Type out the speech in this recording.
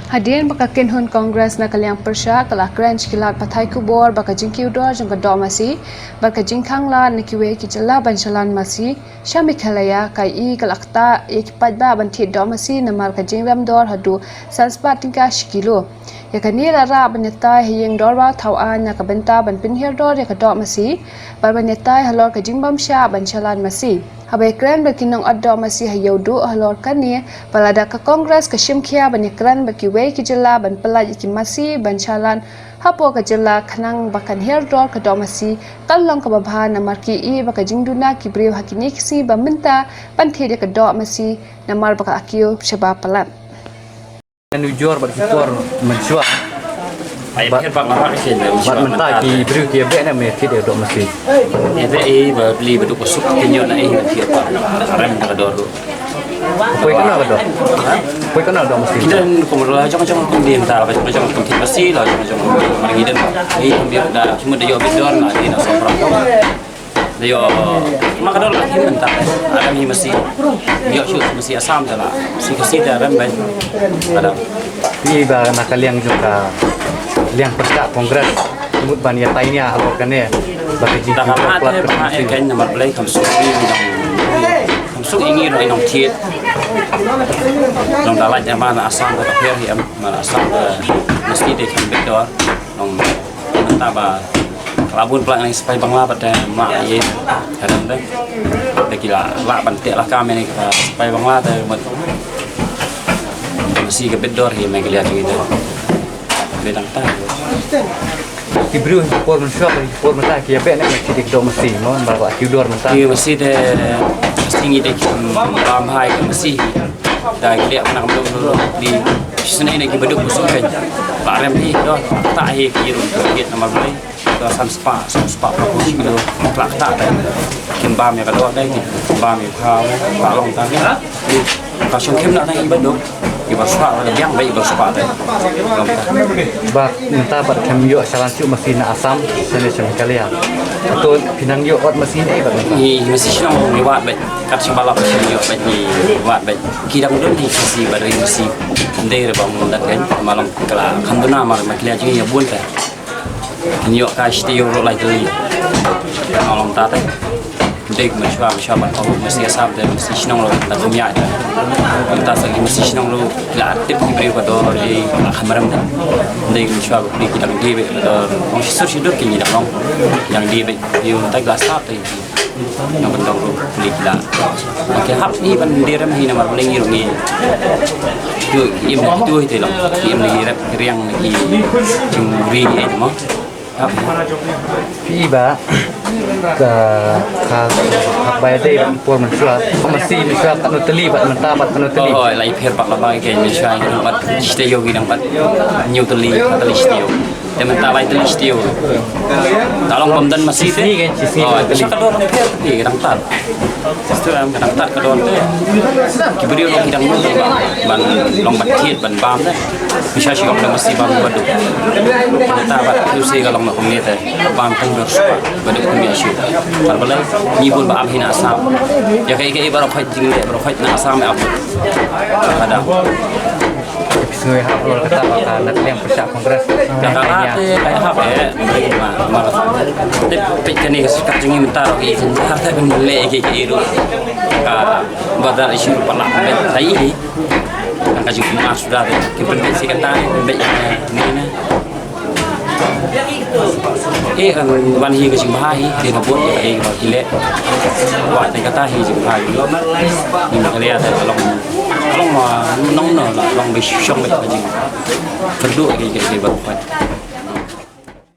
Hadirin bakakin hun Kongres na kaliang persya kalah keren kilat pathai kubor baka jingkiu dor jong kadok Masi baka jingkang la nikiwe kijala bansalan Masi syami khalaya kai I kalakta ikipat ba banti dok Masi namal ka jingram dor hadu sanspa tingka shikilo yakani lara banyata hiyeng dor ba thawan na kabenta ban pinhir dor ya kadok Masi bar banyata halor ka jingbam sya bansalan Masi Habai keren berkinong addo masih hayaudu halor kani palada ke Kongres ke Shimkia banyakran berkiwei kijela ban Palat iki masih bancalan hapo kejela kanang bakan herdor ke domasi kalong ke babahan namar ki I baka jingduna kibriu hakini kisi bamenta banthi dia ke dok masih namar baka akiu Shaba Palat. Nujur bersyukur mensyuah Baik pak marah sih, bat mentah ki beri ki be na me ki de dok mesti ini beli beduk kusuk kinyo na ki pak rem ka dor koi kana ka dok koi kana dok mesti dan kumur jong kum tar ba jong kum tin mesti la jong mari dan biar da cuma dia bedor na di na sopra dia maka dor lagi mentah ada ni mesti dia shoot mesti asam dala si kasi da rem ba ada pi ba nakaliang juga liang persya Kongres mut ban ya tainya halor kane bagi jing Palat kan nomor play kamsuk ini ro inong tiet dong dalat yang mana asam ke kafir hiam mana asam ke mesti dia kan bedor dong mentah ba labun pelak yang supaya bangla pada mak ye kadang deh gila la bantek lah kami ni supaya bangla teh mesti ke bedor hiam yang kelihatan gitu bedang tak ki beri por mensyuah por mentah ki be na mesti de dok mesti mon ba ki dor mentah ki mesti de mesti ngide bam hai mesti dah kelihatan nak belum di sini ni ki beduk busuk kan pak rem ni dah tak hi ki ru ki nama beli dah spa propos kilo kelak tak dah kim bam ya kalau ada ki bam ya pak long tang ni kalau kem nak naik beduk ibu spa yang baik ibu spa dah ba mentah bat kamyo salan siu mesti na asam sene sem kalian atau pinang yo ot mesti ni ba ni mesti senang ni wat baik kat sembalap yo baik ni wat baik kidang dun ni mesti badai mesti ndai bang mundak kan malam kala khanduna mar maklia ji ya bun ta ni yo ka stio ro lai tu malam ta ta dek macam kau mesti asap dan mesti senang lo tak punya ada kita segi mesti senang lo aktif diberi pada di kamaram dah dek macam beli kita di pada orang sesuatu kini dah yang di tak gelas apa yang bentang lo beli kita okey hap ni bandiram ni nama beli ni rungi tu im tu itu lah im lagi rap riang lagi curi ni mah Iba ke bayar deh por mensyuah mesti mensyuah tak nuteli bat mentah bat nuteli oh lai pher pak labai ke mensyuah ni bat stio gi nampat nuteli atau stio dan mentah lai teli stio tolong pemdan masih ni kan sisi oh bisa kedua orang pher ni kadang tak kadang tak kedua tu kibri orang hidang tu ban long bat tiet ban bam dah bisa sih orang mesti bam badu mentah bat tu sih kalau nak ni teh bam tang bersuka badu punya syu balai ni pun ba am hina asam ya kayak baru fight jing deh baru fight na asam apa kadang Sungai hap lor kata bakal nak yang persya Kongres Jakarta kayak apa ya malah tapi kini kacung ini mentar lagi Jakarta pun boleh kayak itu badar isu Palat tadi ini kacung emas sudah kita sih kata baik ini kan ban hi kacung bahai dia ngabut kalau gile buat kata hi kacung bahai ini kalian kalau mà nóng nở là lòng bị xong bị gì phần đuổi cái baru